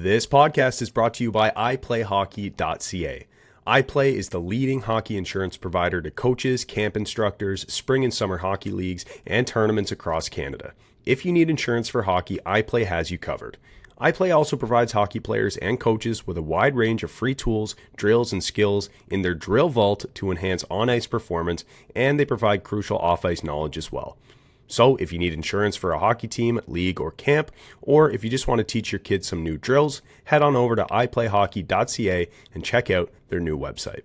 This podcast is brought to you by iPlayHockey.ca. iPlay is the leading hockey insurance provider to coaches, camp instructors, spring and summer hockey leagues, and tournaments across Canada. If you need insurance for hockey, iPlay has you covered. iPlay also provides hockey players and coaches with a wide range of free tools, drills, and skills in their drill vault to enhance on-ice performance, and they provide crucial off-ice knowledge as well. So if you need insurance for a hockey team, league, or camp, or if you just want to teach your kids some new drills, head on over to iPlayHockey.ca and check out their new website.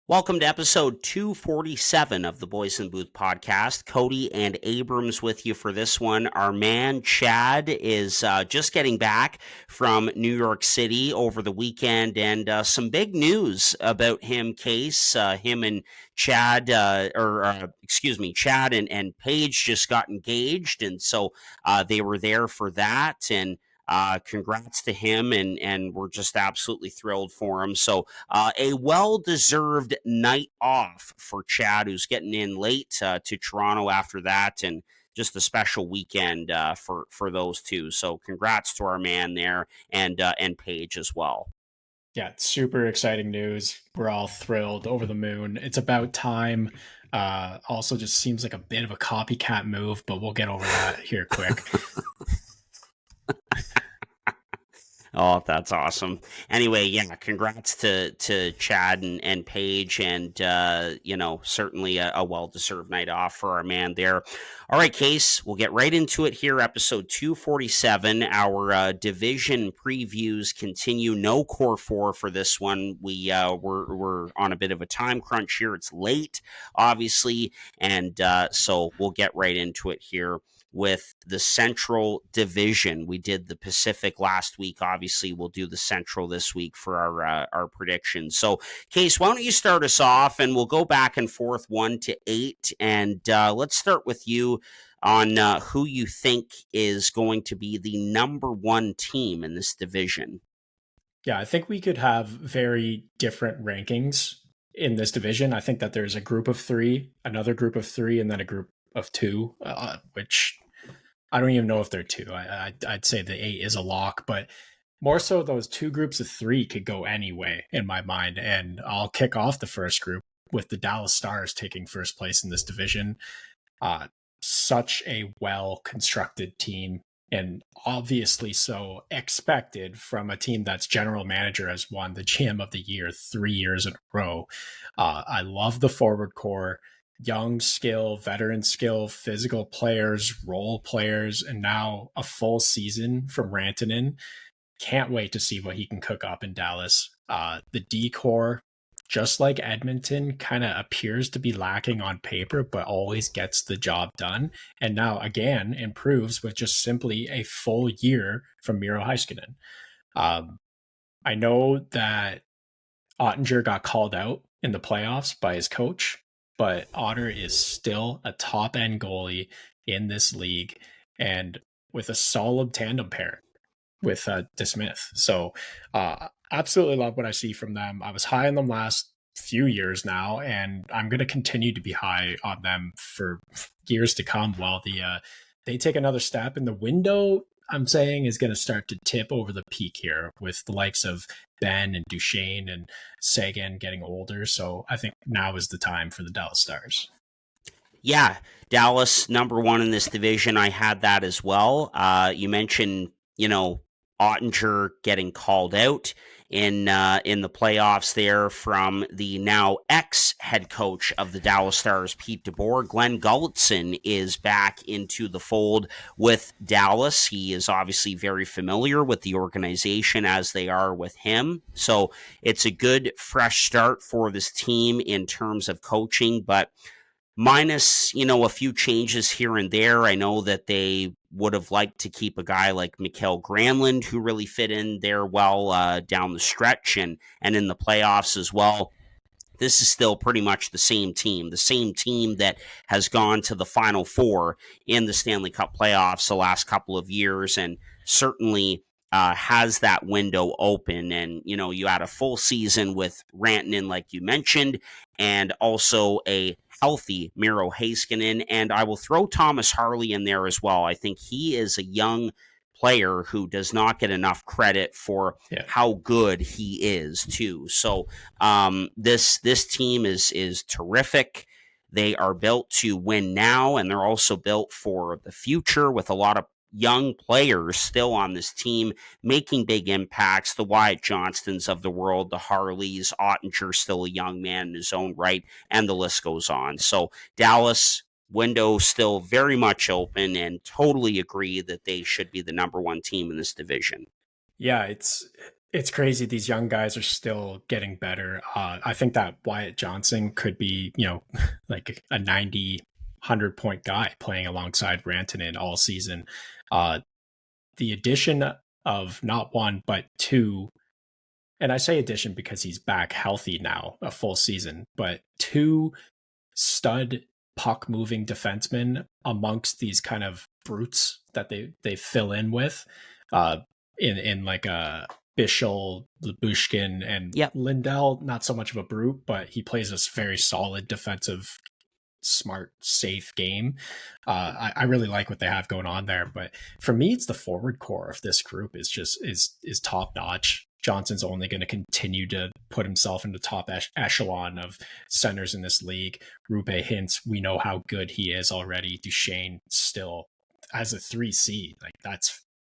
Welcome to episode 247 of the Boys in Booth podcast. Cody and Abrams with you for this one. Our man Chad is just getting back from New York City over the weekend, and some big news about him, Case. Him and Chad, Chad and Paige just got engaged, and so they were there for that, and congrats to him, and we're just absolutely thrilled for him. So a well-deserved night off for Chad, who's getting in late to Toronto after that, and just a special weekend for those two. So congrats to our man there, and Paige as well. Yeah, it's super exciting news. We're all thrilled, over the moon. It's about time. Also just seems like a bit of a copycat move, but we'll get over that here quick. Oh, that's awesome. Anyway, yeah, congrats to Chad and Paige, and certainly a well-deserved night off for our man there. All right, Case, we'll get right into it here. Episode 247, our division previews continue. No core four for this one. We're on a bit of a time crunch here. It's late, obviously, and so we'll get right into it here with the Central Division. We did the Pacific last week. Obviously, we'll do the Central this week for our predictions. So, Case, why don't you start us off, and we'll go back and forth 1 to 8, and let's start with you on who you think is going to be the number one team in this division. Yeah, I think we could have very different rankings in this division. I think that there's a group of three, another group of three, and then a group of two, which I don't even know if they're two. I'd say the 8 is a lock, but more so those two groups of three could go any way in my mind. And I'll kick off the first group with the Dallas Stars taking first place in this division. Such a well-constructed team, and obviously so expected from a team that's general manager has won the GM of the year 3 years in a row. I love the forward core. Young skill, veteran skill, physical players, role players, and now a full season from Rantanen. Can't wait to see what he can cook up in Dallas. The D-core, just like Edmonton, kind of appears to be lacking on paper, but always gets the job done. And now, again, improves with just simply a full year from Miro Heiskanen. I know that Ottinger got called out in the playoffs by his coach, but Otter is still a top-end goalie in this league, and with a solid tandem pair with DeSmith. So absolutely love what I see from them. I was high on them last few years now, and I'm going to continue to be high on them for years to come while they take another step in the window. I'm saying is going to start to tip over the peak here with the likes of Ben and Duchesne and Sagan getting older. So I think now is the time for the Dallas Stars. Yeah, Dallas, number one in this division. I had that as well. You mentioned, Ottinger getting called out in the playoffs there from the now ex-head coach of the Dallas Stars, Pete DeBoer. Glenn Gulletson is back into the fold with Dallas. He is obviously very familiar with the organization as they are with him. So it's a good, fresh start for this team in terms of coaching, but minus, a few changes here and there. I know that they would have liked to keep a guy like Mikael Granlund, who really fit in there well down the stretch and in the playoffs as well. This is still pretty much the same team that has gone to the Final Four in the Stanley Cup playoffs the last couple of years, and certainly has that window open. And, you had a full season with Rantanen, like you mentioned, and also a healthy Miro Heiskanen, and I will throw Thomas Harley in there as well. I think he is a young player who does not get enough credit for how good he is too. So this team is terrific. They are built to win now, and they're also built for the future with a lot of young players still on this team making big impacts. The Wyatt Johnstons of the world, the Harleys, Ottinger still a young man in his own right, and the list goes on. So Dallas, window still very much open, and totally agree that they should be the number one team in this division. Yeah, it's crazy. These young guys are still getting better. I think that Wyatt Johnson could be, like a 90, 100-point guy playing alongside Rantanen all season. The addition of not one, but two, and I say addition because he's back healthy now, a full season, but two stud puck-moving defensemen amongst these kind of brutes that they fill in with, in like a Bichel, Lyubushkin, and Lindell, not so much of a brute, but he plays a very solid defensive, smart, safe game. I really like what they have going on there, but for me, it's the forward core of this group is top notch. Johnson's only going to continue to put himself in the top echelon of centers in this league. Roope Hintz, we know how good he is already. Duchesne still as a 3C,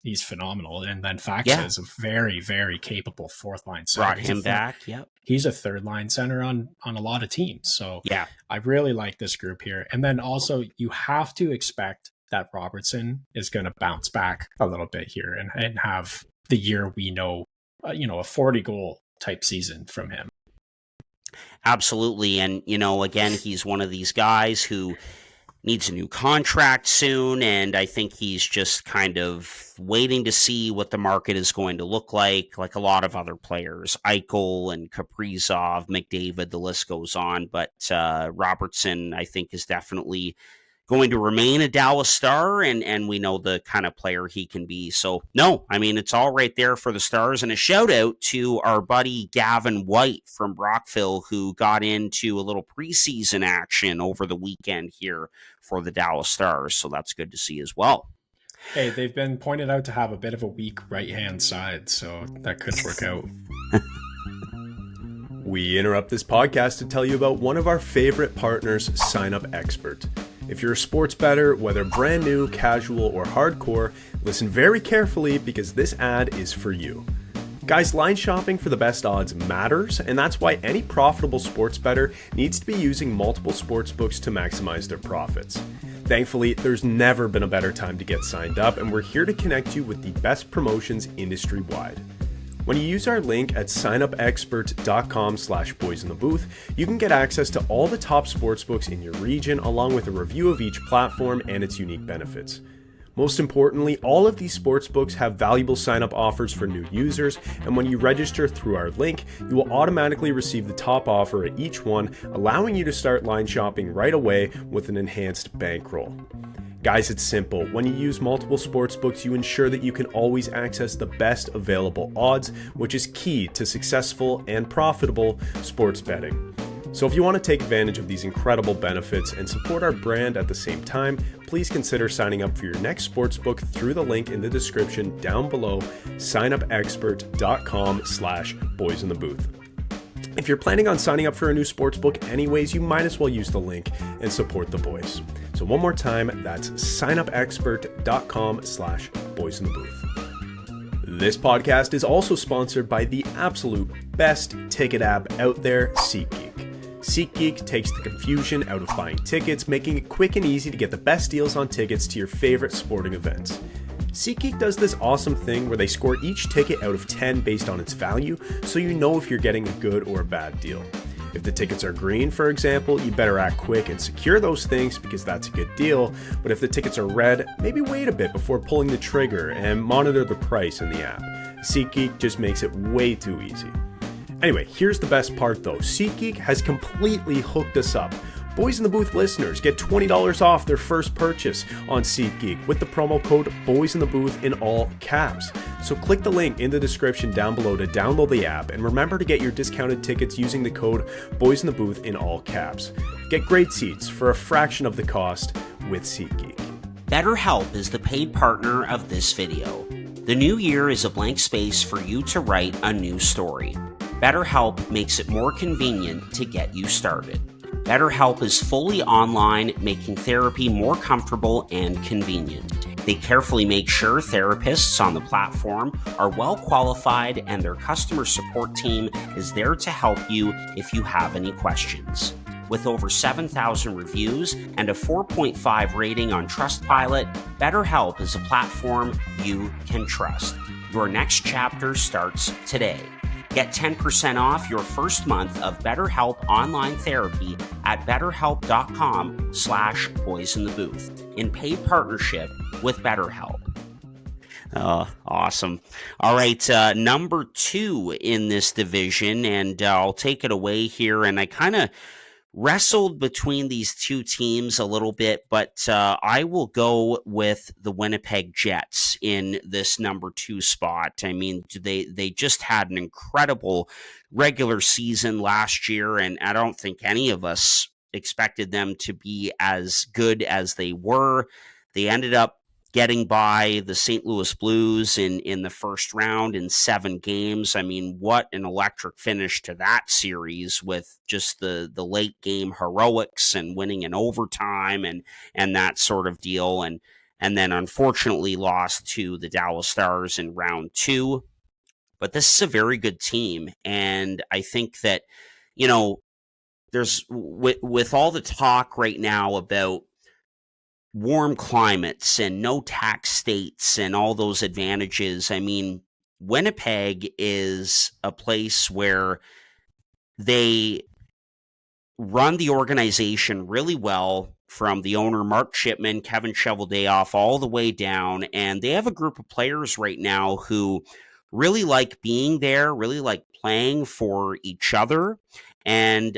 he's phenomenal. And then Faxa is a very, very capable fourth line center. Brought him back. Yep. He's a third line center on a lot of teams. So I really like this group here. And then also you have to expect that Robertson is going to bounce back a little bit here and have the year we know, a 40 goal type season from him. Absolutely. And, again, he's one of these guys who needs a new contract soon, and I think he's just kind of waiting to see what the market is going to look like a lot of other players. Eichel and Kaprizov, McDavid, the list goes on, but Robertson, I think, is definitely going to remain a Dallas Star, and we know the kind of player he can be. So, no, I mean, it's all right there for the Stars, and a shout-out to our buddy Gavin White from Brockville, who got into a little preseason action over the weekend here for the Dallas Stars, so that's good to see as well. Hey, they've been pointed out to have a bit of a weak right-hand side, so that could work out. We interrupt this podcast to tell you about one of our favorite partners, Sign Up Expert. If you're a sports bettor, whether brand new, casual, or hardcore, listen very carefully because this ad is for you. Guys, line shopping for the best odds matters, and that's why any profitable sports bettor needs to be using multiple sports books to maximize their profits. Thankfully, there's never been a better time to get signed up, and we're here to connect you with the best promotions industry-wide. When you use our link at signupexpert.com/boysinthebooth, you can get access to all the top sportsbooks in your region, along with a review of each platform and its unique benefits. Most importantly, all of these sportsbooks have valuable sign-up offers for new users, and when you register through our link, you will automatically receive the top offer at each one, allowing you to start line shopping right away with an enhanced bankroll. Guys, it's simple. When you use multiple sportsbooks, you ensure that you can always access the best available odds, which is key to successful and profitable sports betting. So if you want to take advantage of these incredible benefits and support our brand at the same time, please consider signing up for your next sportsbook through the link in the description down below, signupexpert.com/boysinthebooth. If you're planning on signing up for a new sportsbook anyways, you might as well use the link and support the boys. So one more time, that's signupexpert.com/boysinthebooth. This podcast is also sponsored by the absolute best ticket app out there, SeatGeek. SeatGeek takes the confusion out of buying tickets, making it quick and easy to get the best deals on tickets to your favorite sporting events. SeatGeek does this awesome thing where they score each ticket out of 10 based on its value, so you know if you're getting a good or a bad deal. If the tickets are green, for example, you better act quick and secure those things because that's a good deal, but if the tickets are red, maybe wait a bit before pulling the trigger and monitor the price in the app. SeatGeek just makes it way too easy. Anyway, here's the best part though. SeatGeek has completely hooked us up. Boys in the Booth listeners get $20 off their first purchase on SeatGeek with the promo code BoysInTheBooth in all caps. So click the link in the description down below to download the app, and remember to get your discounted tickets using the code BoysInTheBooth in all caps. Get great seats for a fraction of the cost with SeatGeek. BetterHelp is the paid partner of this video. The new year is a blank space for you to write a new story. BetterHelp makes it more convenient to get you started. BetterHelp is fully online, making therapy more comfortable and convenient. They carefully make sure therapists on the platform are well qualified, and their customer support team is there to help you if you have any questions. With over 7,000 reviews and a 4.5 rating on Trustpilot, BetterHelp is a platform you can trust. Your next chapter starts today. Get 10% off your first month of BetterHelp online therapy at betterhelp.com/boysinthebooth in paid partnership with BetterHelp. Oh, awesome. All right, number 2 in this division, and I'll take it away here. And I kind of wrestled between these two teams a little bit, but I will go with the Winnipeg Jets in this number 2 spot. I mean, they just had an incredible regular season last year, and I don't think any of us expected them to be as good as they were. They ended up getting by the St. Louis Blues in the first round in 7 games. I mean, what an electric finish to that series, with just the late game heroics and winning in overtime and that sort of deal. And then unfortunately lost to the Dallas Stars in round 2. But this is a very good team. And I think that, you know, there's with all the talk right now about warm climates and no tax states and all those advantages. I mean, Winnipeg is a place where they run the organization really well, from the owner, Mark Chipman, Kevin Cheveldayoff, all the way down. And they have a group of players right now who really like being there, really like playing for each other. And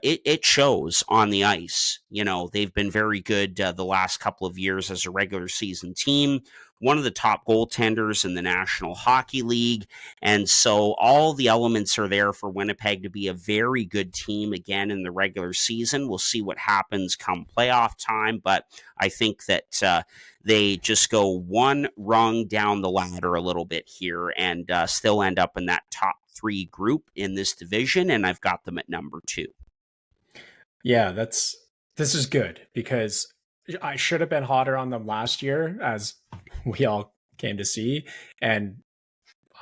it shows on the ice. You know, they've been very good the last couple of years as a regular season team, one of the top goaltenders in the National Hockey League. And so all the elements are there for Winnipeg to be a very good team again in the regular season. We'll see what happens come playoff time, but I think that they just go one rung down the ladder a little bit here and still end up in that top 3 group in this division, and I've got them at number 2. Yeah, this is good, because I should have been hotter on them last year, as we all came to see, and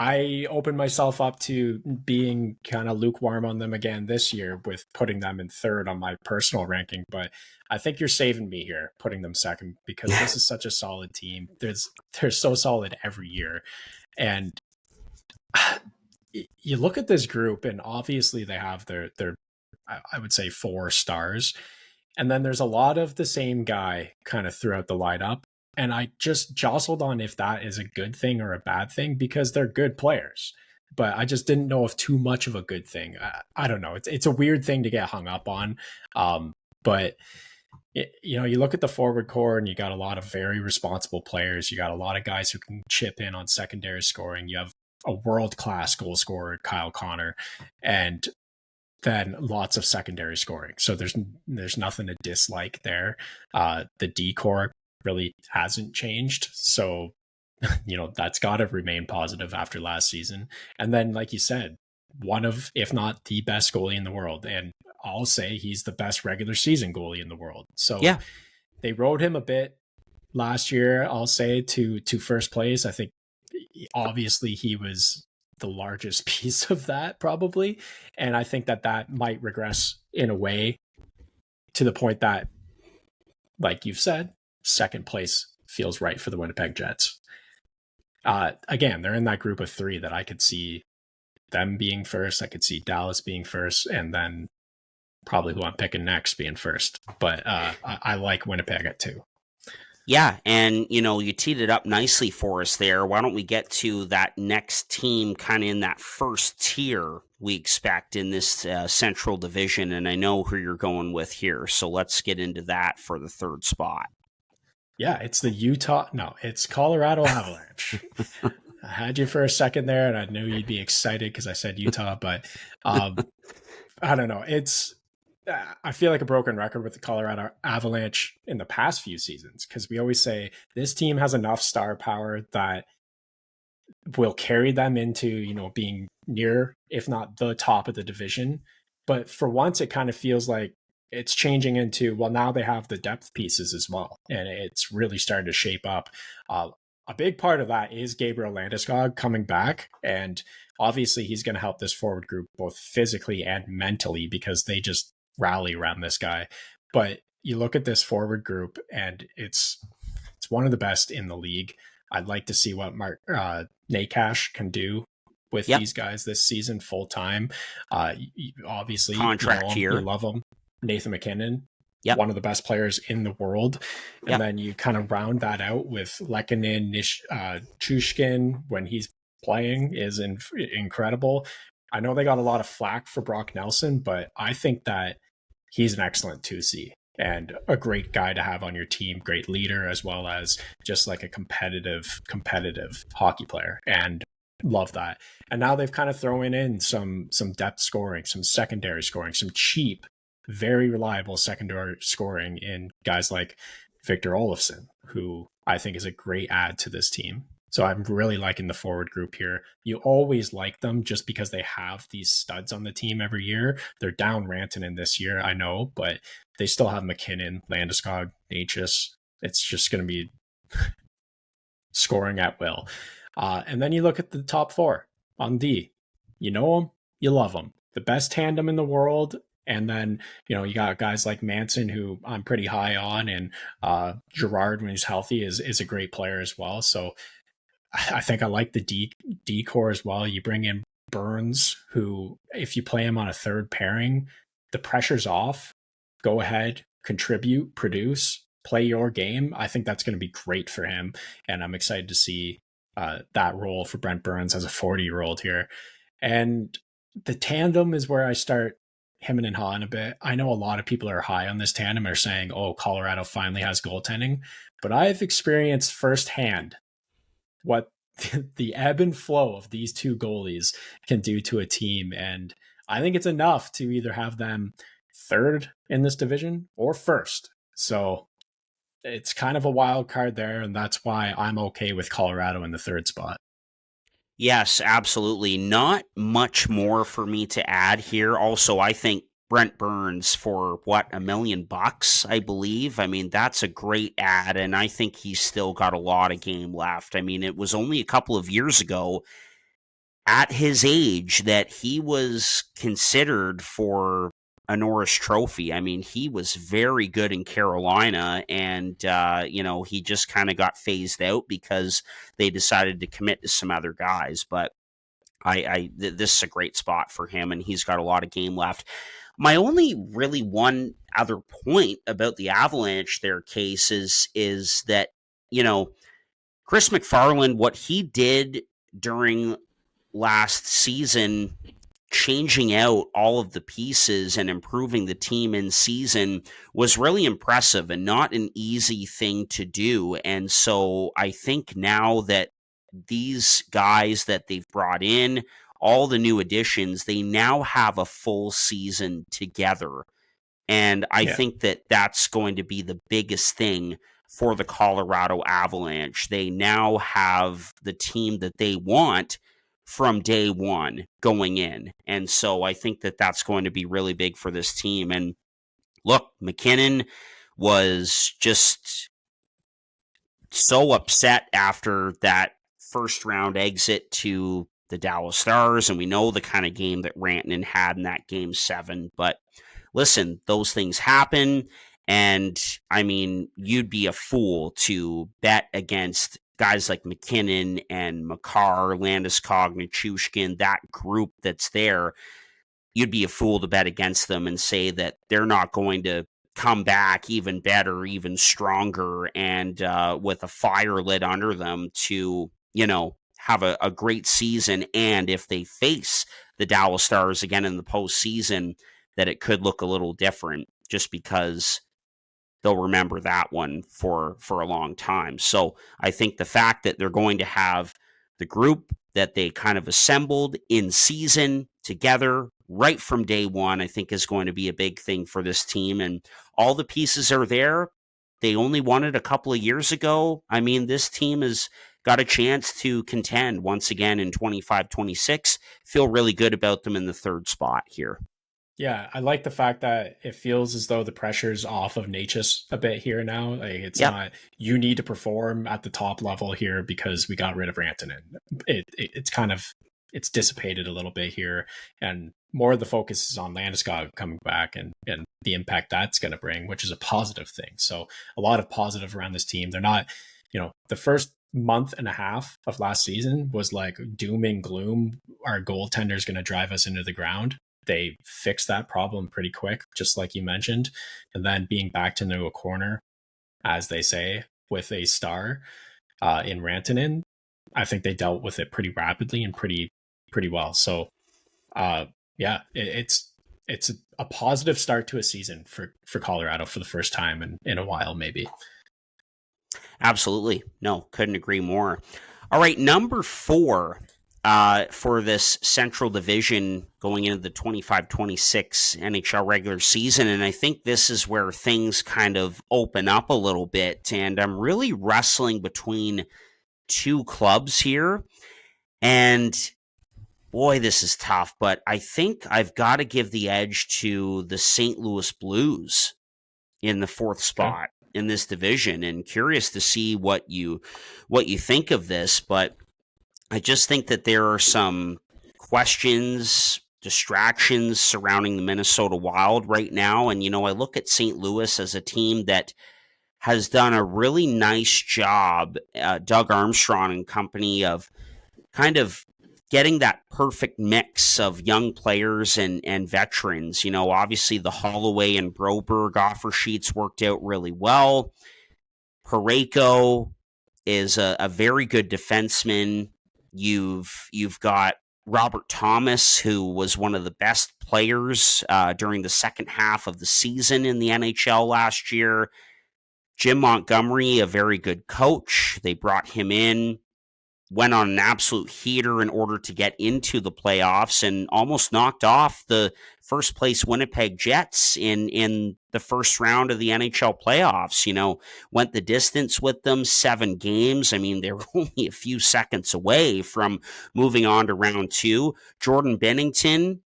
I opened myself up to being kind of lukewarm on them again this year with putting them in 3rd on my personal ranking. But I think you're saving me here, putting them 2nd, because this is such a solid team. They're so solid every year, and you look at this group, and obviously they have their I would say 4 stars, and then there's a lot of the same guy kind of throughout the lineup. And I just jostled on if that is a good thing or a bad thing, because they're good players, but I just didn't know if too much of a good thing. I don't know. It's a weird thing to get hung up on. But you know, you look at the forward core, and you got a lot of very responsible players. You got a lot of guys who can chip in on secondary scoring. You have a world-class goal scorer, Kyle Connor, and then lots of secondary scoring. So there's nothing to dislike there. The D-core really hasn't changed. So, you know, that's got to remain positive after last season. And then, like you said, one of, if not the best goalie in the world. And I'll say he's the best regular season goalie in the world. So yeah, they rode him a bit last year, I'll say, to first place. I think obviously he was the largest piece of that, probably. And I think that might regress in a way, to the point that, like you've said, 2nd place feels right for the Winnipeg Jets. Again, they're in that group of 3 that I could see them being first. I could see Dallas being first, and then probably who I'm picking next being first. But I like Winnipeg at 2. Yeah, and, you know, you teed it up nicely for us there. Why don't we get to that next team kind of in that first tier we expect in this Central Division, and I know who you're going with here, so let's get into that for the 3rd spot. Yeah, it's it's Colorado Avalanche. I had you for a second there, and I knew you'd be excited because I said Utah, but I don't know. It's I feel like a broken record with the Colorado Avalanche in the past few seasons, because we always say this team has enough star power that will carry them into, being near, if not the top of the division. But for once, it kind of feels like it's changing into, well, now they have the depth pieces as well. And it's really starting to shape up. A big part of that is Gabriel Landeskog coming back. And obviously, he's going to help this forward group both physically and mentally because they just rally around this guy. But you look at this forward group, and it's one of the best in the league. I'd like to see what Mark Nakash can do with these guys this season full time. Obviously, contract year, you love him. Nathan MacKinnon, one of the best players in the world, and then you kind of round that out with Lehkonen, Chushkin when he's playing is incredible. I know they got a lot of flack for Brock Nelson, but I think that he's an excellent 2C. And a great guy to have on your team, great leader, as well as just like a competitive hockey player. And love that. And now they've kind of thrown in some depth scoring, some secondary scoring, some cheap, very reliable secondary scoring in guys like Victor Olofsson, who I think is a great add to this team. So I'm really liking the forward group here. You always like them just because they have these studs on the team every year. They're down Rantanen this year, I know, but they still have MacKinnon, Landeskog, Necas. It's just going to be scoring at will. And then you look at the top four on D. You know them, you love them. The best tandem in the world. And then, you got guys like Manson, who I'm pretty high on, and Girard, when he's healthy, is a great player as well. So I think I like the D core as well. You bring in Burns, who, if you play him on a third pairing, the pressure's off. Go ahead, contribute, produce, play your game. I think that's going to be great for him. And I'm excited to see that role for Brent Burns as a 40-year-old here. And the tandem is where I start hemming and hawing a bit. I know a lot of people are high on this tandem, are saying, oh, Colorado finally has goaltending. But I've experienced firsthand what the ebb and flow of these two goalies can do to a team. And I think it's enough to either have them third in this division or first. So it's kind of a wild card there. And that's why I'm okay with Colorado in the third spot. Yes, absolutely. Not much more for me to add here. Also, I think Brent Burns for $1 million, I believe. I mean, that's a great ad, and I think he's still got a lot of game left. I mean, it was only a couple of years ago at his age that he was considered for a Norris Trophy. I mean, he was very good in Carolina, and he just kind of got phased out because they decided to commit to some other guys. But this is a great spot for him, and he's got a lot of game left. My only really one other point about the Avalanche, their case is that, Chris MacFarland, what he did during last season, changing out all of the pieces and improving the team in season, was really impressive and not an easy thing to do. And so I think now that these guys that they've brought in, all the new additions, they now have a full season together. And I think that that's going to be the biggest thing for the Colorado Avalanche. They now have the team that they want from day one going in. And so I think that that's going to be really big for this team. And look, MacKinnon was just so upset after that first round exit to the Dallas Stars, and we know the kind of game that Rantanen had in that Game 7. But listen, those things happen, and I mean, you'd be a fool to bet against guys like MacKinnon and Makar, Landeskog, Nichushkin, that group that's there. You'd be a fool to bet against them and say that they're not going to come back even better, even stronger, and with a fire lit under them to, have a great season. And if they face the Dallas Stars again in the postseason, that it could look a little different, just because they'll remember that one for a long time. So I think the fact that they're going to have the group that they kind of assembled in season together, right from day one, I think is going to be a big thing for this team. And all the pieces are there. They only won it a couple of years ago. I mean, this team has got a chance to contend once again in 25-26. Feel really good about them in the third spot here. Yeah, I like the fact that it feels as though the pressure's off of Natchez a bit here now. Like it's not you need to perform at the top level here because we got rid of Rantanen. It's kind of it's dissipated a little bit here, and more of the focus is on Landeskog coming back and the impact that's going to bring, which is a positive thing. So a lot of positive around this team. They're not, the first month and a half of last season was like doom and gloom. Our goaltender is going to drive us into the ground. They fixed that problem pretty quick, just like you mentioned. And then being backed into a corner, as they say, with a star in Rantanen, I think they dealt with it pretty rapidly and pretty well. So, it's a positive start to a season for Colorado for the first time in a while, maybe. Absolutely. No, couldn't agree more. All right, number 4 for this Central Division going into the 25-26 NHL regular season. And I think this is where things kind of open up a little bit. And I'm really wrestling between two clubs here. And boy, this is tough. But I think I've got to give the edge to the St. Louis Blues in the 4th spot in this division. And curious to see what you think of this. But I just think that there are some questions, distractions surrounding the Minnesota Wild right now. And, I look at St. Louis as a team that has done a really nice job, Doug Armstrong and company, of kind of getting that perfect mix of young players and veterans. Obviously the Holloway and Broberg offer sheets worked out really well. Parayko is a very good defenseman. You've got Robert Thomas, who was one of the best players during the second half of the season in the NHL last year. Jim Montgomery, a very good coach. They brought him in, went on an absolute heater in order to get into the playoffs and almost knocked off the first place Winnipeg Jets in the first round of the NHL playoffs. Went the distance with them, 7 games. I mean, they were only a few seconds away from moving on to round 2. Jordan Binnington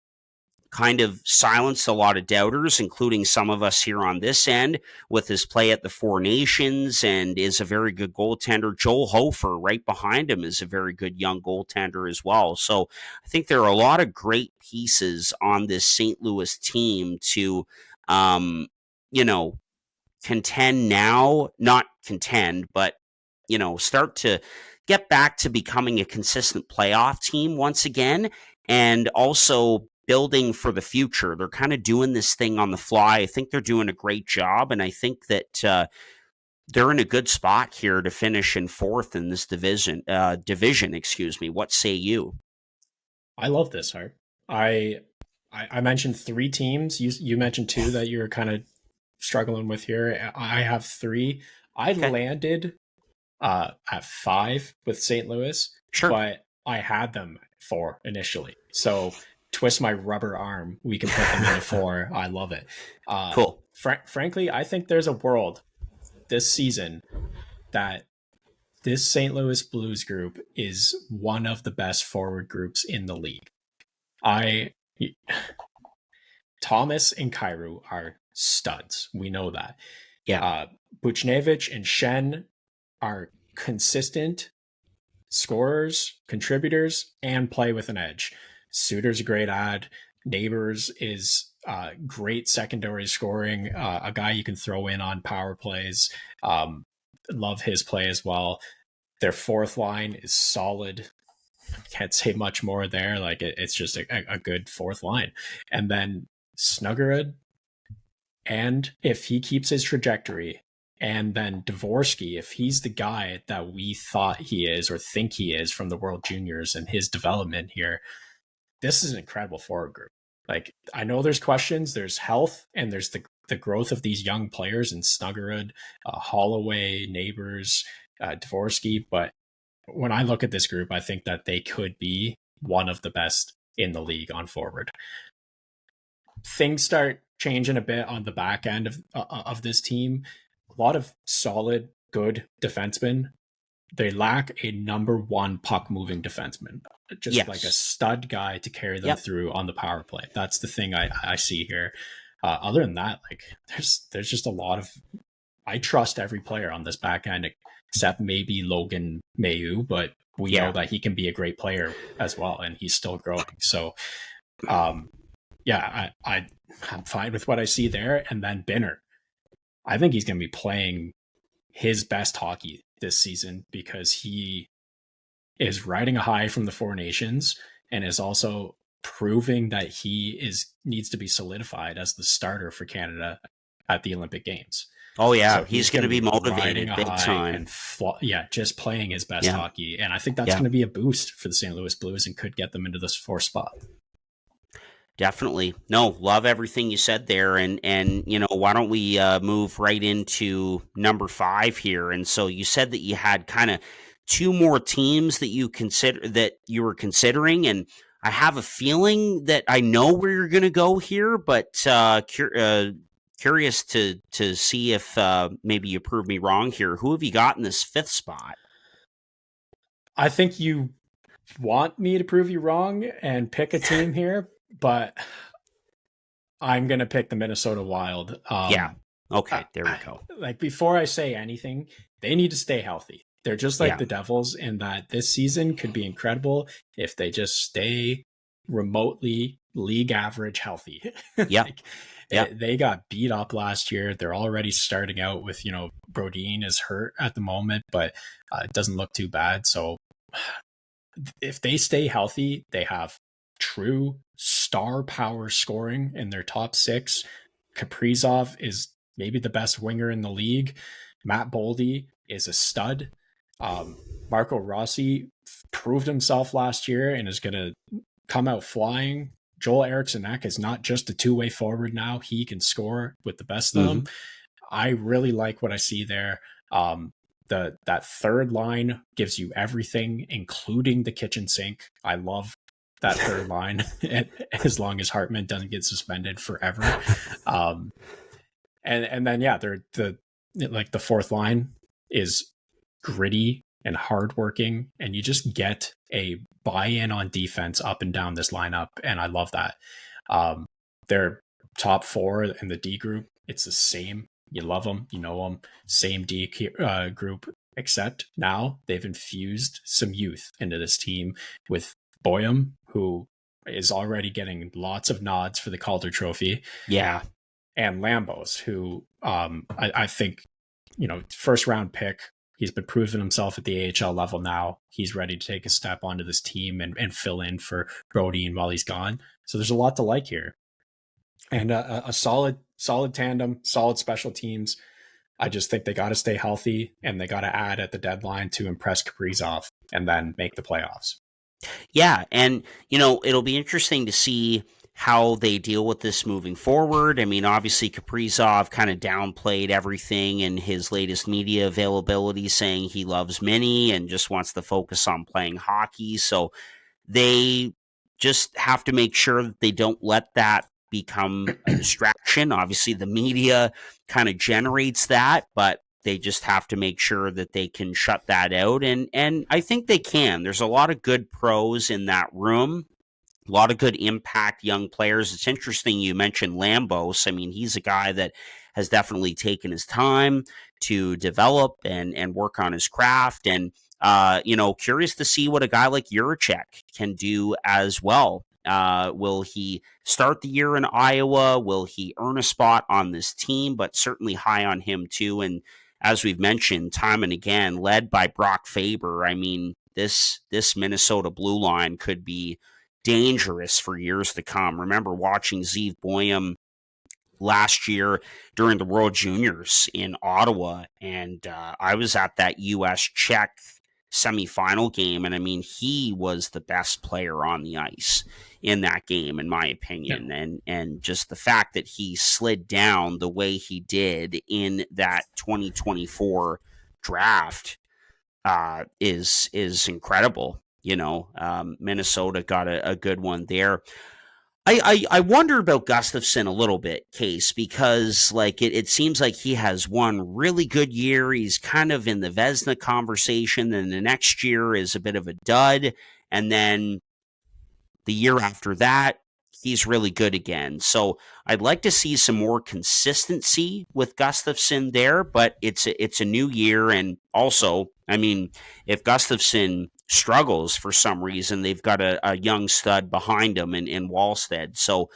kind of silenced a lot of doubters, including some of us here on this end, with his play at the Four Nations, and is a very good goaltender. Joel Hofer, right behind him, is a very good young goaltender as well. So I think there are a lot of great pieces on this St. Louis team to, contend now, not contend, but, start to get back to becoming a consistent playoff team once again, and also building for the future. They're kind of doing this thing on the fly. I think they're doing a great job, and I think that they're in a good spot here to finish in 4th in this division. What say you? I love this, Hart. I mentioned 3 teams. You mentioned 2 that you're kind of struggling with here. I have 3. I landed at 5 with St. Louis, but I had them 4 initially. So twist my rubber arm, we can put them in a 4. I love it. Cool. Frankly, I think there's a world this season that this St. Louis Blues group is one of the best forward groups in the league. Thomas and Kyrou are studs. We know that. Yeah. Buchnevich and Shen are consistent scorers, contributors, and play with an edge. Suter's a great ad. Neighbors is great secondary scoring, a guy you can throw in on power plays. Love his play as well. Their 4th line is solid. Can't say much more there. Like it's just a good 4th line. And then Snuggerud, and if he keeps his trajectory, and then Dvorsky, if he's the guy that we thought he is or think he is from the World Juniors and his development here, this is an incredible forward group. Like, I know there's questions, there's health, and there's the growth of these young players in Snuggerud, Holloway, Neighbors, Dvorsky. But when I look at this group, I think that they could be one of the best in the league on forward. things start changing a bit on the back end of this team. A lot of solid, good defensemen. They lack a number one puck moving defenseman, just like a Yes. stud guy to carry them Yep. through on the power play. That's the thing I see here. Other than that, like there's just a lot of, I trust every player on this back end except maybe Logan Mayu, but we Yeah. know that he can be a great player as well, and he's still growing. So, yeah, I'm fine with what I see there. And then Binner, I think he's going to be playing his best hockey this season because he is riding a high from the Four Nations and is also proving that he needs to be solidified as the starter for Canada at the Olympic Games. Oh yeah, So he's going to be riding motivated a big high time. and just playing his best Yeah. hockey, and I think that's Yeah. going to be a boost for the St. Louis Blues and could get them into this fourth spot. Definitely. No, love everything you said there. And you know, why don't we move right into number 5 here? And so you said that you had kind of 2 more teams that you were considering, and I have a feeling that I know where you're going to go here, but curious to see if maybe you prove me wrong here. Who have you got in this 5th spot? I think you want me to prove you wrong and pick a team here, but I'm going to pick the Minnesota Wild. Yeah. Okay, there we go. Like, before I say anything, they need to stay healthy. They're just like Yeah. the Devils in that this season could be incredible if they just stay remotely league average healthy. Yeah. Like, Yeah. They got beat up last year. They're already starting out with, Brodin is hurt at the moment, but it doesn't look too bad. So if they stay healthy, they have true star power scoring in their top 6. Kaprizov is maybe the best winger in the league. Matt Boldy is a stud. Marco Rossi proved himself last year and is going to come out flying. Joel Eriksson-Ek is not just a two-way forward now. He can score with the best of them. I really like what I see there. That third line gives you everything, including the kitchen sink. I love that third line as long as Hartman doesn't get suspended forever. And then, yeah, the fourth line is gritty and hardworking, and you just get a buy-in on defense up and down this lineup, and I love that. They're top 4 in the D group. It's the same. You love them, you know them. Same D group, except now they've infused some youth into this team with Boyum, who is already getting lots of nods for the Calder Trophy. Yeah. And Lambos, who I think, first round pick. He's been proving himself at the AHL level now. He's ready to take a step onto this team and fill in for Brodin while he's gone. So there's a lot to like here. And a solid tandem, solid special teams. I just think they got to stay healthy, and they got to add at the deadline to impress Kaprizov and then make the playoffs. Yeah, and it'll be interesting to see how they deal with this moving forward. I mean, obviously Kaprizov kind of downplayed everything in his latest media availability, saying he loves Mini and just wants to focus on playing hockey. So they just have to make sure that they don't let that become a distraction. Obviously the media kind of generates that, but they just have to make sure that they can shut that out. And I think they can. There's a lot of good pros in that room. A lot of good impact young players. It's interesting you mentioned Lambos. I mean, he's a guy that has definitely taken his time to develop and work on his craft. And, curious to see what a guy like Juracek can do as well. Will he start the year in Iowa? Will he earn a spot on this team? But certainly high on him too. And as we've mentioned time and again, led by Brock Faber. I mean, this Minnesota blue line could be dangerous for years to come. Remember watching Zeev Boyum last year during the World Juniors in Ottawa, and I was at that U.S.-Czech semifinal game, and I mean, he was the best player on the ice in that game, in my opinion. Yeah. And just the fact that he slid down the way he did in that 2024 draft is incredible. Minnesota got a good one there. I wonder about Gustafsson a little bit, Case, because like it seems like he has one really good year. He's kind of in the Vezina conversation. Then the next year is a bit of a dud. And then the year after that, he's really good again. So I'd like to see some more consistency with Gustafsson there, but it's a new year. And also, I mean, if Gustafsson struggles for some reason, they've got a young stud behind him in Wallstead. So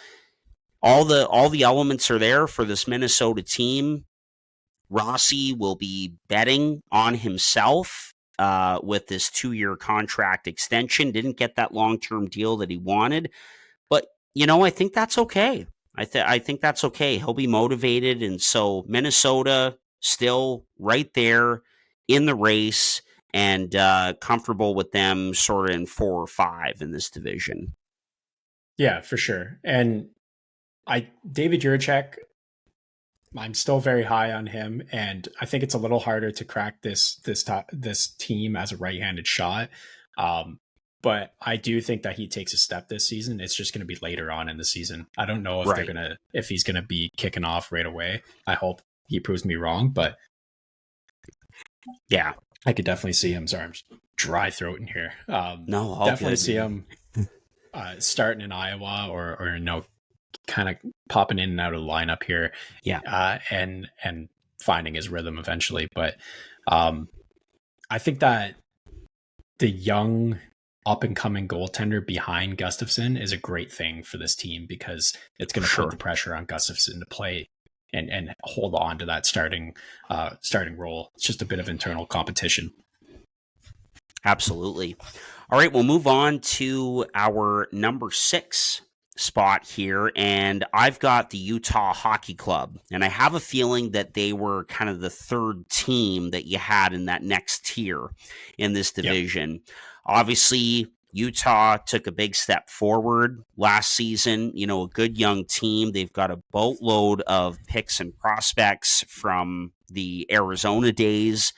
all the elements are there for this Minnesota team. Rossi will be betting on himself with this 2-year contract extension. Didn't get that long-term deal that he wanted, but I think that's okay. I think that's okay. He'll be motivated, and so Minnesota still right there in the race and comfortable with them sort of in 4 or 5 in this division. Yeah, for sure. And David Jiricek, I'm still very high on him, and I think it's a little harder to crack this team as a right-handed shot. But I do think that he takes a step this season. It's just going to be later on in the season. I don't know if if he's going to be kicking off right away. I hope he proves me wrong, but yeah, I could definitely see him. Sorry, I'm just dry throating here. No, I'll definitely see him starting in Iowa or kind of popping in and out of the lineup here. Yeah. And finding his rhythm eventually. But I think that the young up and coming goaltender behind Gustafsson is a great thing for this team, because it's going to put the pressure on Gustafsson to play and hold on to that starting role. It's just a bit of internal competition. Absolutely. All right, we'll move on to our number 6 spot here, and I've got the Utah Hockey Club, and I have a feeling that they were kind of the third team that you had in that next tier in this division. Yep. Obviously, Utah took a big step forward last season. A good young team. They've got a boatload of picks and prospects from the Arizona days.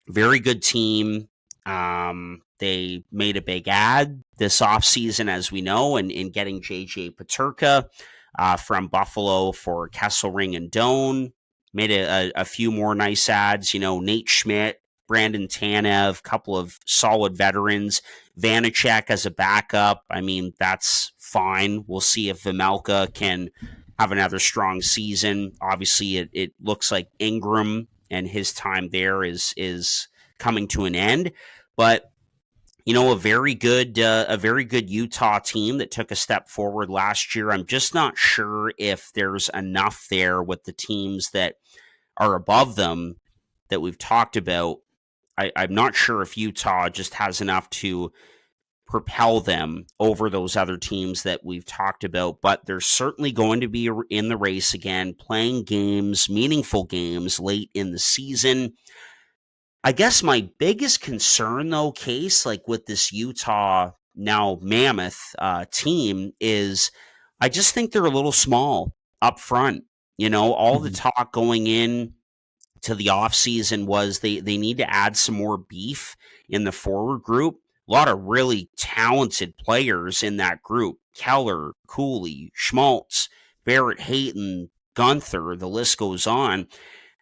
Very good team. They made a big ad this offseason, as we know, in getting JJ Peterka from Buffalo for Kesselring and Doan. Made a few more nice ads. Nate Schmidt, Brandon Tanev, couple of solid veterans. Vanacek as a backup. I mean, that's fine. We'll see if Vejmelka can have another strong season. Obviously, it looks like Ingram and his time there is coming to an end. But a very good Utah team that took a step forward last year. I'm just not sure if there's enough there with the teams that are above them that we've talked about. I'm not sure if Utah just has enough to propel them over those other teams that we've talked about, but they're certainly going to be in the race again, playing games, meaningful games late in the season. I guess my biggest concern, though, Case, like with this Utah now Mammoth team, is I just think they're a little small up front. All the talk going in to the offseason was they need to add some more beef in the forward group. A lot of really talented players in that group. Keller, Cooley, Schmaltz, Barrett Hayton, Gunther, the list goes on.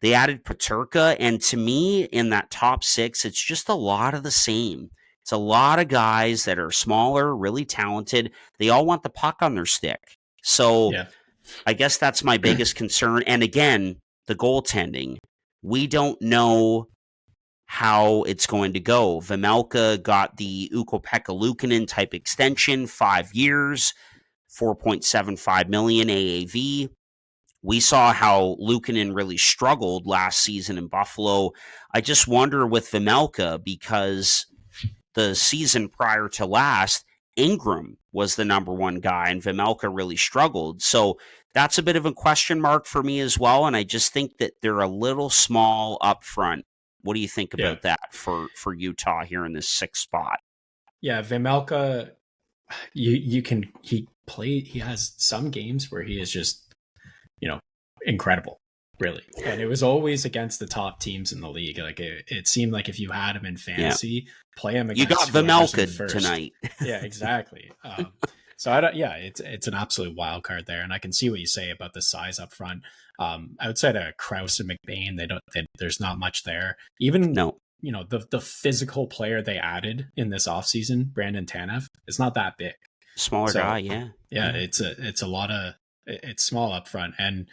They added Peterka, and to me, in that top 6, it's just a lot of the same. It's a lot of guys that are smaller, really talented. They all want the puck on their stick. So I guess that's my biggest concern. And again, the goaltending. We don't know how it's going to go. Vejmelka got the Ukko-Pekka Luukkonen type extension, 5 years, $4.75 million AAV. We saw how Luukkonen really struggled last season in Buffalo. I just wonder with Vejmelka, because the season prior to last, Ingram was the number 1 guy, and Vejmelka really struggled. So that's a bit of a question mark for me as well, and I just think that they're a little small up front. What do you think about that for Utah here in this 6th spot? Yeah, Vejmelka, he has some games where he is just incredible, really. And it was always against the top teams in the league. Like it seemed like if you had him in fantasy, play him against you got Vejmelka tonight. Yeah, exactly. So I don't. Yeah, it's an absolute wild card there, and I can see what you say about the size up front. Outside of Krause and McBain, there's not much there. Even No. The physical player they added in this offseason, Brandon Tanev, is not that big. Smaller So, guy, yeah. Yeah, it's a lot of it's small up front. And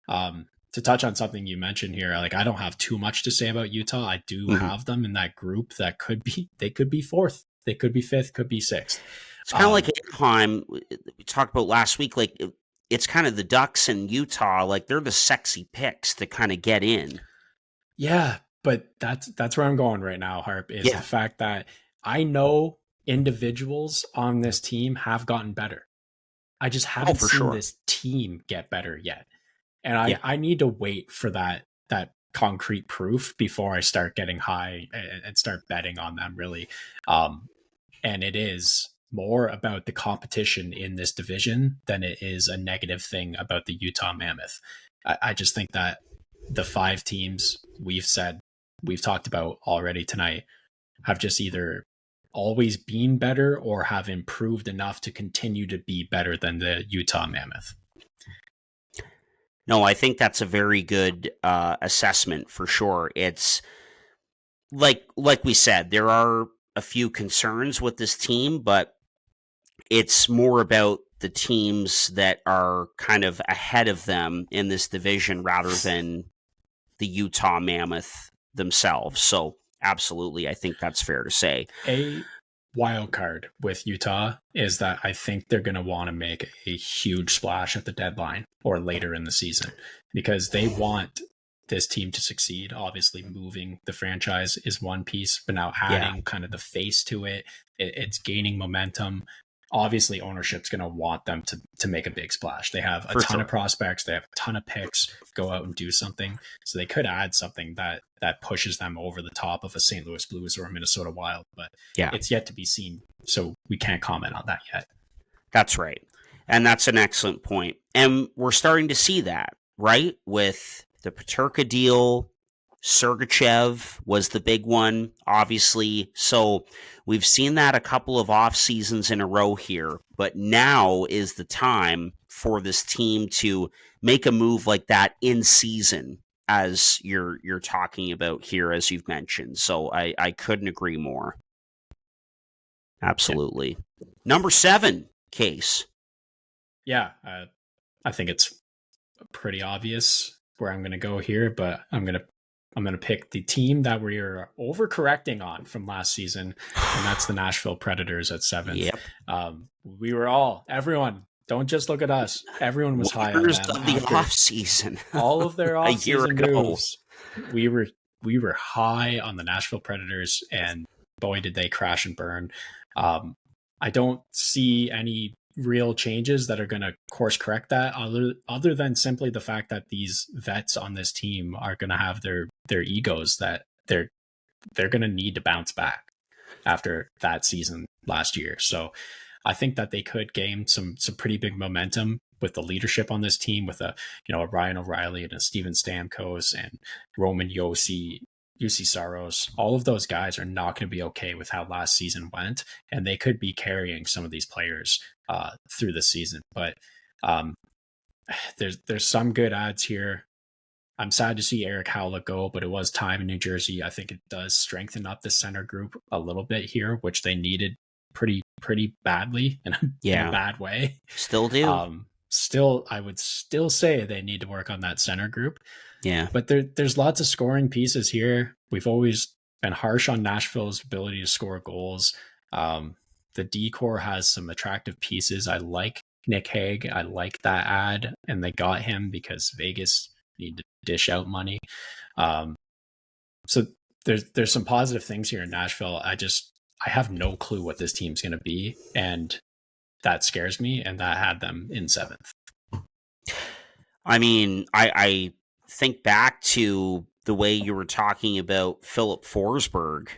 to touch on something you mentioned here, like I don't have too much to say about Utah. I do have them in that group that could be fourth, they could be fifth, could be sixth. It's kind of like Anaheim we talked about last week. Like it's kind of the Ducks and Utah. Like they're the sexy picks to kind of get in. Yeah, but that's where I'm going right now, Harp, is the fact that I know individuals on this team have gotten better. I just haven't seen this team get better yet. And I need to wait for that concrete proof before I start getting high and start betting on them, really. And it is more about the competition in this division than it is a negative thing about the Utah Mammoth. I just think that the 5 teams we've talked about already tonight have just either always been better or have improved enough to continue to be better than the Utah Mammoth. No, I think that's a very good assessment for sure. It's like we said, there are a few concerns with this team, but it's more about the teams that are kind of ahead of them in this division rather than the Utah Mammoth themselves. So absolutely, I think that's fair to say. A wild card with Utah is that I think they're going to want to make a huge splash at the deadline or later in the season because they want this team to succeed. Obviously, moving the franchise is one piece, but now adding kind of the face to it, it's gaining momentum. Obviously, ownership's going to want them to make a big splash. They have a ton of prospects. They have a ton of picks. Go out and do something. So they could add something that pushes them over the top of a St. Louis Blues or a Minnesota Wild. But it's yet to be seen. So we can't comment on that yet. That's right. And that's an excellent point. And we're starting to see that, right? With the Peterka deal, Sergachev was the big one, obviously. So we've seen that a couple of off seasons in a row here, but now is the time for this team to make a move like that in season, as you're talking about here, as you've mentioned. So I couldn't agree more. Absolutely. Yeah. Number 7, Case. Yeah, I think it's pretty obvious where I'm going to go here, but I'm going to pick the team that we are overcorrecting on from last season, and that's the Nashville Predators at 7th. Yep. Everyone, don't just look at us. Everyone was high on them. Of the offseason. All of their offseason moves. We were high on the Nashville Predators, and boy, did they crash and burn. I don't see any real changes that are going to course correct that other than simply the fact that these vets on this team are going to have their egos that they're going to need to bounce back after that season last year. So I think that they could gain some pretty big momentum with the leadership on this team with a Ryan O'Reilly and a Steven Stamkos and Roman Josi, UC Saros. All of those guys are not going to be okay with how last season went, and they could be carrying some of these players through the season. But there's some good adds here. I'm sad to see Eric Howlett go, but it was time in New Jersey. I think it does strengthen up the center group a little bit here, which they needed pretty badly in a bad way. Still do. I would still say they need to work on that center group. Yeah. But there's lots of scoring pieces here. We've always been harsh on Nashville's ability to score goals. The D-core has some attractive pieces. I like Nick Hague. I like that ad, and they got him because Vegas need to dish out money. So there's some positive things here in Nashville. I have no clue what this team's going to be, and that scares me, and that had them in 7th. I mean, I think back to the way you were talking about Philip Forsberg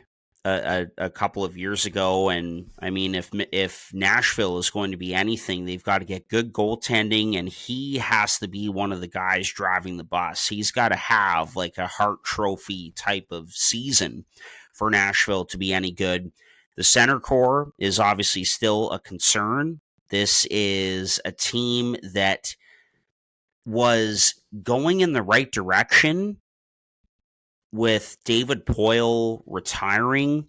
a couple of years ago, and I mean, if Nashville is going to be anything, they've got to get good goaltending, and he has to be one of the guys driving the bus. He's got to have like a Hart Trophy type of season for Nashville to be any good. The center core is obviously still a concern, This is a team that was going in the right direction with David Poile retiring.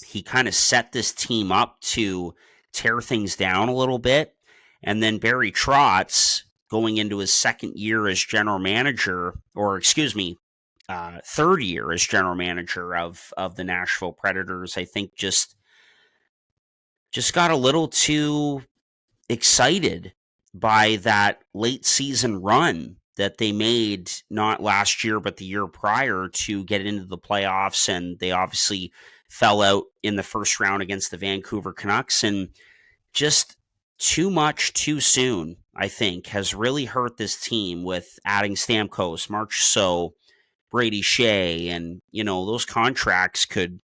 He kind of set this team up to tear things down a little bit. And then Barry Trotz, going into his second year as general manager, or excuse me, third year as general manager of the Nashville Predators, I think just got a little too excited by that late season run that they made, not last year, but the year prior, to get into the playoffs. And they obviously fell out in the first round against the Vancouver Canucks. And just too much too soon, I think, has really hurt this team with adding Stamkos, Marchessault, Brady Shea, and, those contracts could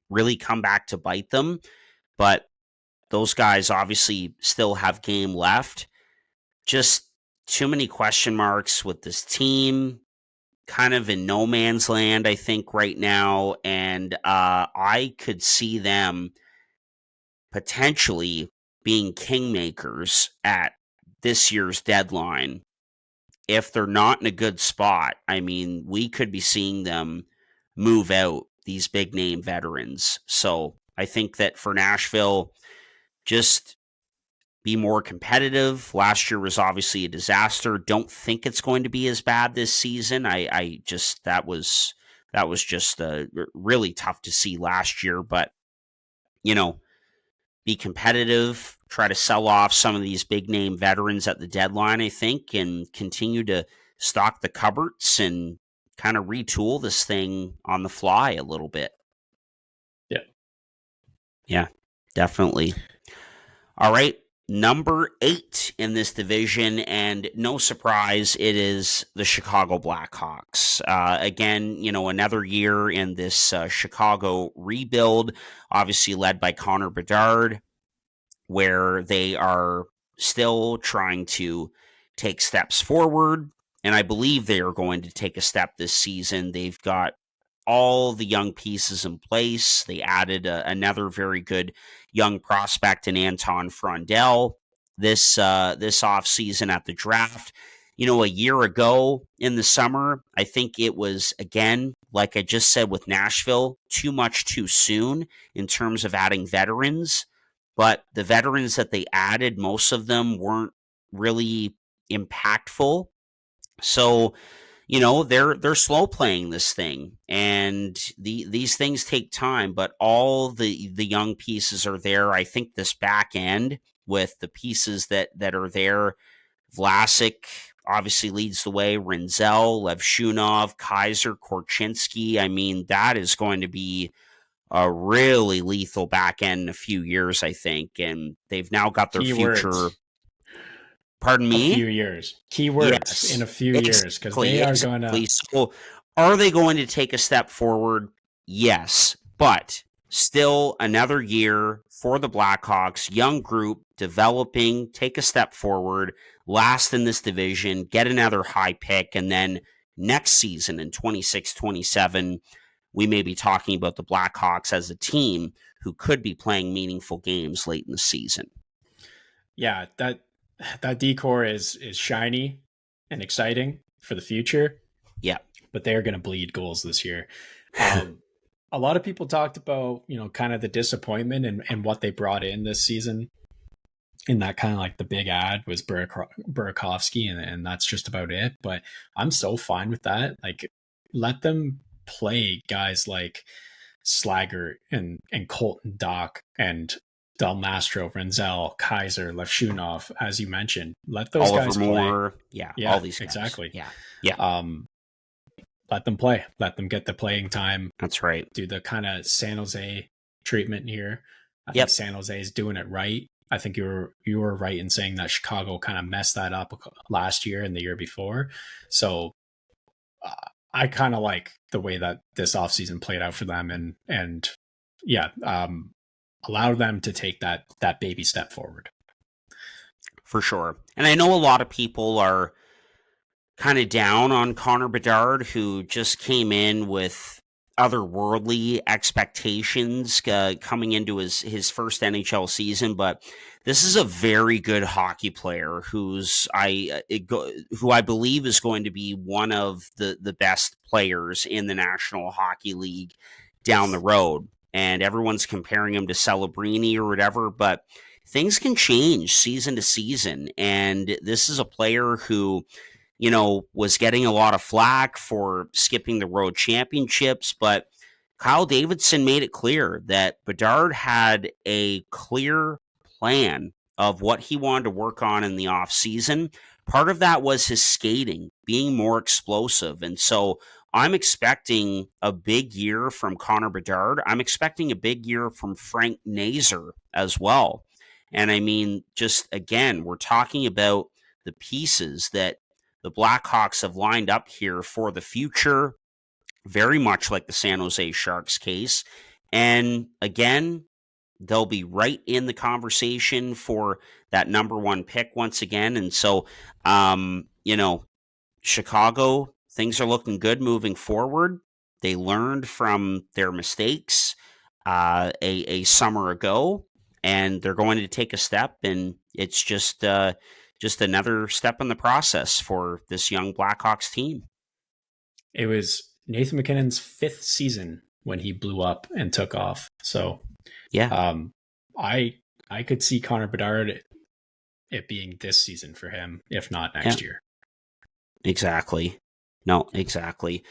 really come back to bite them. But those guys obviously still have game left. Just too many question marks with this team, kind of in no man's land, I think, right now. And I could see them potentially being kingmakers at this year's deadline. If they're not in a good spot, I mean, we could be seeing them move out these big name veterans. So I think that for Nashville, just be more competitive. Last year was obviously a disaster. Don't think it's going to be as bad this season. I just, that was just really tough to see last year. But, be competitive, try to sell off some of these big name veterans at the deadline, I think, and continue to stock the cupboards and kind of retool this thing on the fly a little bit. Yeah, definitely. All right. Number 8 in this division, and no surprise, it is the Chicago Blackhawks. Again, another year in this Chicago rebuild, obviously led by Connor Bedard, where they are still trying to take steps forward, and I believe they are going to take a step this season. They've got all the young pieces in place. They added another very good young prospect in Anton Frondell this offseason at the draft. A year ago in the summer, I think it was, again, like I just said with Nashville, too much too soon in terms of adding veterans. But the veterans that they added, most of them weren't really impactful. So, they're slow playing this thing, and these things take time, but all the young pieces are there. I think this back end with the pieces that are there, Vlasic obviously leads the way, Rinzel, Levshunov, Kaiser, Korchinski. I mean, that is going to be a really lethal back end in a few years, I think, and they've now got their future. Pardon me? A few years. Keywords in a few years, because they are going to. So, are they going to take a step forward? Yes, but still another year for the Blackhawks, young group, developing, take a step forward, last in this division, get another high pick, and then next season in 26-27, we may be talking about the Blackhawks as a team who could be playing meaningful games late in the season. Yeah, that decor is shiny and exciting for the future. Yeah. But they're going to bleed goals this year. A lot of people talked about, kind of the disappointment and what they brought in this season. And that kind of like the big ad was Burakovsky, and that's just about it. But I'm so fine with that. Like, let them play guys like Slaggert and Colton Dach and Del Mastro, Rinzel, Kaiser, Levshunov, as you mentioned. Let those guys play. Yeah, all these guys. Exactly. Yeah. Let them play. Let them get the playing time. That's right. Do the kind of San Jose treatment here. I think San Jose is doing it right. I think you were right in saying that Chicago kind of messed that up last year and the year before. So I kind of like the way that this offseason played out for them, and allow them to take that baby step forward. For sure. And I know a lot of people are kind of down on Connor Bedard, who just came in with otherworldly expectations coming into his first NHL season. But This is a very good hockey player who I believe is going to be one of the best players in the National Hockey League down the road. And everyone's comparing him to Celebrini or whatever, but things can change season to season. And this is a player who, was getting a lot of flack for skipping the road championships, but Kyle Davidson made it clear that Bedard had a clear plan of what he wanted to work on in the off season. Part of that was his skating, being more explosive. And so I'm expecting a big year from Connor Bedard. I'm expecting a big year from Frank Nazar as well. And I mean, just again, we're talking about the pieces that the Blackhawks have lined up here for the future, very much like the San Jose Sharks case. And again, they'll be right in the conversation for that number one pick once again. And so, Chicago, things are looking good moving forward. They learned from their mistakes a summer ago, and they're going to take a step. And it's just another step in the process for this young Blackhawks team. It was Nathan MacKinnon's 5th season when he blew up and took off. So yeah, I could see Connor Bedard it being this season for him, if not next year. Exactly. No, exactly.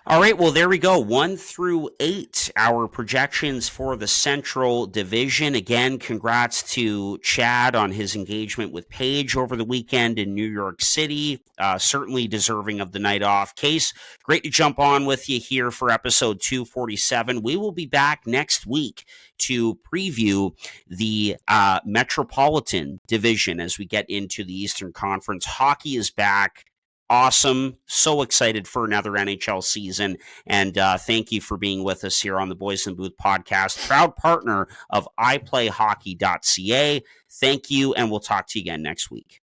All right, well, there we go. 1 through 8, our projections for the Central Division. Again, congrats to Chad on his engagement with Paige over the weekend in New York City. Certainly deserving of the night off. Case, great to jump on with you here for episode 247. We will be back next week to preview the Metropolitan Division as we get into the Eastern Conference. Hockey is back. Awesome. So excited for another NHL season. And thank you for being with us here on the Boys in the Booth podcast, proud partner of iPlayHockey.ca. Thank you, and we'll talk to you again next week.